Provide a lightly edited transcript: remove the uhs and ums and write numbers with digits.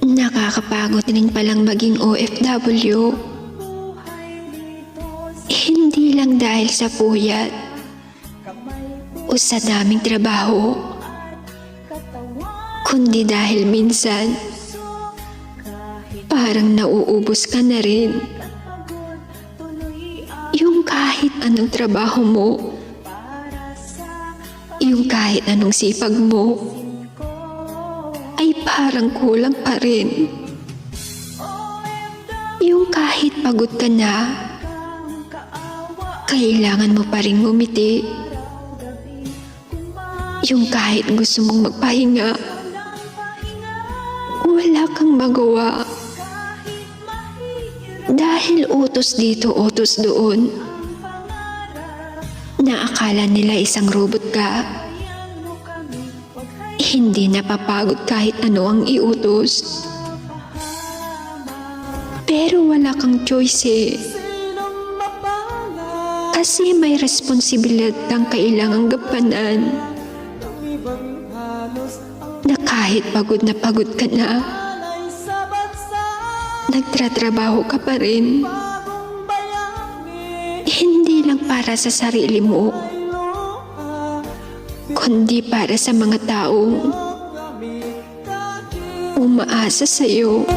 Nakakapagod rin palang maging OFW. Hindi lang dahil sa puyat o sa daming trabaho, kundi dahil minsan parang nauubos ka na rin. Yung kahit anong trabaho mo, yung kahit anong sipag mo, ay parang kulang pa rin. Yung kahit pagod ka na, kailangan mo pa rin ngumiti. Yung kahit gusto mong magpahinga, wala kang magawa. Dahil utos dito, utos doon, na akala nila isang robot ka. Hindi napapagod kahit ano ang iutos. Pero wala kang choice eh. Kasi may responsibilidad kang kailangang gampanan. Na kahit pagod ka na, nagtratrabaho ka pa rin. Hindi lang para sa sarili mo, kundi para sa mga taong umaasa sa'yo.